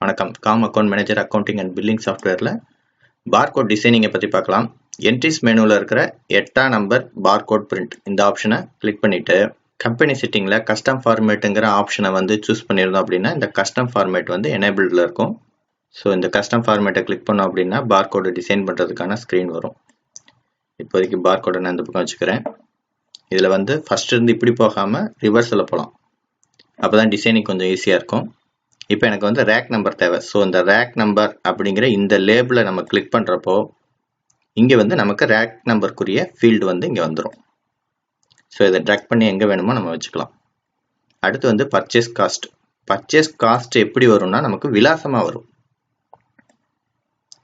வணக்கம். Com account manager accounting and billing சாஃப்ட்வேரில் barcode டிசைனிங்கை பற்றி பார்க்கலாம். என்ட்ரிஸ் மெனுவில் இருக்கிற 8ஆம் நம்பர் பார்கோட் பிரிண்ட் இந்த ஆப்ஷனை கிளிக் பண்ணிவிட்டு கம்பெனி செட்டிங்கில் கஸ்டம் ஃபார்மேட்டுங்கிற ஆப்ஷனை வந்து சூஸ் பண்ணியிருந்தோம் அப்படின்னா இந்த கஸ்டம் ஃபார்மேட் வந்து எனேபிள்டில் இருக்கும். ஸோ இந்த கஸ்டம் ஃபார்மேட்டை கிளிக் பண்ணோம் அப்படின்னா பார்கோடை டிசைன் பண்ணுறதுக்கான ஸ்க்ரீன் வரும். இப்போதைக்கு பார்கோடை நான் இந்த பக்கம் வச்சுக்கிறேன். இதில் வந்து ஃபஸ்ட் இருந்து இப்படி போகாமல் ரிவர்ஸில் போகலாம். அப்போ தான் டிசைனிங் கொஞ்சம் ஈஸியாக இருக்கும். இப்போ எனக்கு வந்து ரேக் நம்பர் தேவை. ஸோ இந்த ரேக் நம்பர் அப்படிங்கிற இந்த லேபிளை நம்ம கிளிக் பண்ணுறப்போ இங்கே வந்து நமக்கு ரேக் நம்பருக்குரிய ஃபீல்டு வந்து இங்கே வந்துடும். ஸோ இதை ட்ராக் பண்ணி எங்கே வேணுமோ நம்ம வச்சுக்கலாம். அடுத்து வந்து பர்ச்சேஸ் காஸ்ட். பர்ச்சேஸ் காஸ்ட் எப்படி வரும்னா நமக்கு விலாசமாக வரும்.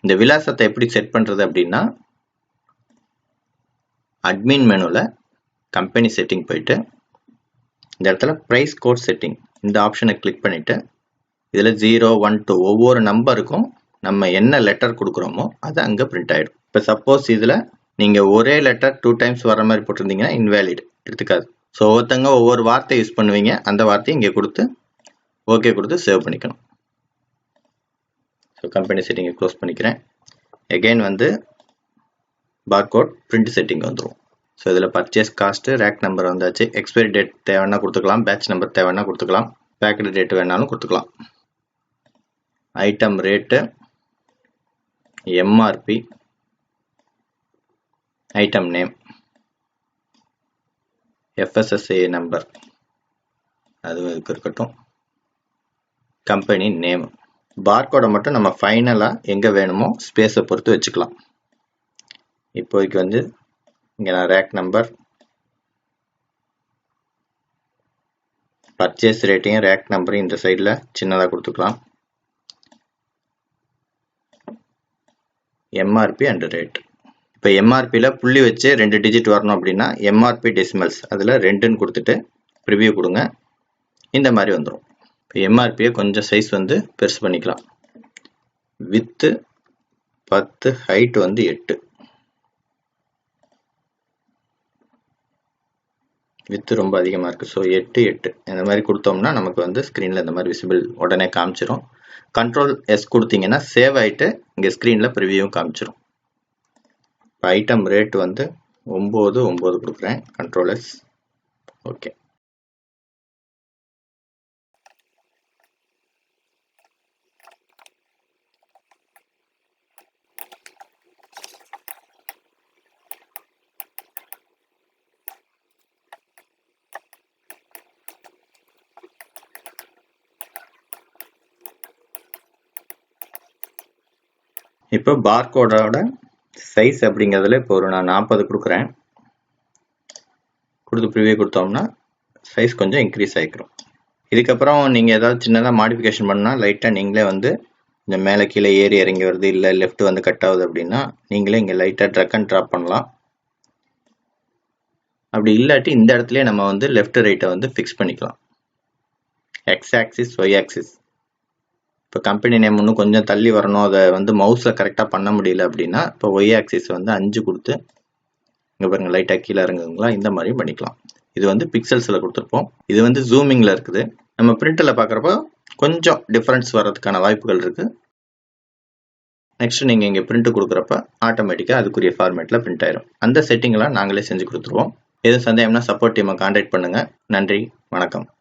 இந்த விலாசத்தை எப்படி செட் பண்ணுறது அப்படின்னா அட்மின் மெனுவில் கம்பெனி செட்டிங் போயிட்டு இந்த இடத்துல ப்ரைஸ் கோட் செட்டிங் இந்த ஆப்ஷனை கிளிக் பண்ணிவிட்டு இதில் 0, 1, 2 ஒவ்வொரு நம்பருக்கும் நம்ம என்ன லெட்டர் கொடுக்குறோமோ அது அங்கே பிரிண்ட் ஆகிடும். இப்போ சப்போஸ் இதில் நீங்கள் ஒரே லெட்டர் 2 டைம்ஸ் வர மாதிரி போட்டிருந்தீங்கன்னா இன்வேலிட் எடுத்துக்காது. ஸோ ஒவ்வொருத்தங்க ஒவ்வொரு வார்த்தை யூஸ் பண்ணுவீங்க. அந்த வார்த்தையை இங்கே கொடுத்து ஓகே கொடுத்து சேவ் பண்ணிக்கணும். ஸோ கம்பெனி செட்டிங்கை க்ளோஸ் பண்ணிக்கிறேன். எகெயின் வந்து பார்கோட் பிரிண்ட் செட்டிங் வந்துடும். ஸோ இதில் பர்ச்சேஸ் காஸ்ட்டு ரேக் நம்பர் வந்தாச்சு. எக்ஸ்பைரி டேட் தேவைன்னா கொடுத்துக்கலாம். பேட்ச் நம்பர் தேவைன்னா கொடுத்துக்கலாம். பேக்கெட் டேட் வேணாலும் கொடுத்துக்கலாம். Item rate, MRP, item name, FSSA number அது இருக்கட்டும். Company name. பார்கோடை மட்டும் நம்ம ஃபைனலாக எங்கே வேணுமோ ஸ்பேஸை பொறுத்து வச்சுக்கலாம். இப்போதைக்கு வந்து இங்கே நான் ரேக் நம்பர், பர்ச்சேஸ் ரேட்டையும் ரேக் நம்பரையும் இந்த சைடில் சின்னதாக கொடுத்துக்கலாம். MRP and rate. இப்போ எம்ஆர்பியில் புள்ளி வச்சு 2 டிஜிட் வரணும் அப்படின்னா எம்ஆர்பி டெசிமல்ஸ் அதில் 2ன்னு கொடுத்துட்டு ப்ரிவியூ கொடுங்க. இந்த மாதிரி வந்துடும். இப்போ எம்ஆர்பியை கொஞ்சம் சைஸ் வந்து பெருசு பண்ணிக்கலாம். வித்து 10, ஹைட் வந்து 8. வித்து ரொம்ப அதிகமாக இருக்குது. ஸோ 8, 8 இந்த மாதிரி கொடுத்தோம்னா நமக்கு வந்து ஸ்க்ரீனில் இந்த மாதிரி விசிபிள் உடனே காமிச்சிடும். கண்ட்ரோல் எஸ் கொடுத்தீங்கன்னா சேவ் ஆகிட்டு இங்கே ஸ்க்ரீனில் ப்ரிவியூவும் காமிச்சிடும். இப்போ ஐட்டம் ரேட் வந்து 9, 9 கொடுக்குறேன். Control S. ஓகே. இப்போ பார்கோடோட சைஸ் அப்படிங்கிறதுல இப்போ நான் 40 கொடுக்குறேன். கொடுத்து ப்ரிவியூ கொடுத்தோம்னா சைஸ் கொஞ்சம் இன்க்ரீஸ் ஆகிக்கிறோம். இதுக்கப்புறம் நீங்கள் ஏதாவது சின்னதாக மாடிஃபிகேஷன் பண்ணால் லைட்டாக நீங்களே வந்து இந்த மேலே கீழே ஏறி இறங்கி வருது, இல்லை லெஃப்ட் வந்து கட் ஆகுது அப்படின்னா நீங்களே இங்கே லைட்டாக ட்ரக் அண்ட் ட்ராப் பண்ணலாம். அப்படி இல்லாட்டி இந்த இடத்துலையே நம்ம வந்து லெஃப்ட் ரைட்டை வந்து ஃபிக்ஸ் பண்ணிக்கலாம். X axis, Y axis. இப்போ கம்பெனி நேம் இன்னும் கொஞ்சம் தள்ளி வரணும், அதை வந்து மவுஸில் கரெக்டாக பண்ண முடியல அப்படின்னா இப்போ ஒய் ஆக்சிஸ் வந்து 5 கொடுத்து இங்கே பாருங்கள் லைட்டாக கீழே இறங்குங்களா, இந்த மாதிரியும் பண்ணிக்கலாம். இது வந்து பிக்சல்ஸில் கொடுத்துருப்போம். இது வந்து ஜூமிங்கில் இருக்குது. நம்ம பிரிண்டில் பார்க்குறப்போ கொஞ்சம் டிஃப்ரென்ஸ் வர்றதுக்கான வாய்ப்புகள் இருக்குது. நெக்ஸ்ட் நீங்கள் இங்கே பிரிண்ட் கொடுக்குறப்ப ஆட்டோமேட்டிக்காக அதுக்குரிய ஃபார்மேட்டில் பிரிண்ட் ஆயிரும். அந்த செட்டிங்கெலாம் நாங்களே செஞ்சு கொடுத்துருவோம். எதுவும் சந்தேகம்னா சப்போர்ட் டீமை கான்டாக்ட் பண்ணுங்கள். நன்றி, வணக்கம்.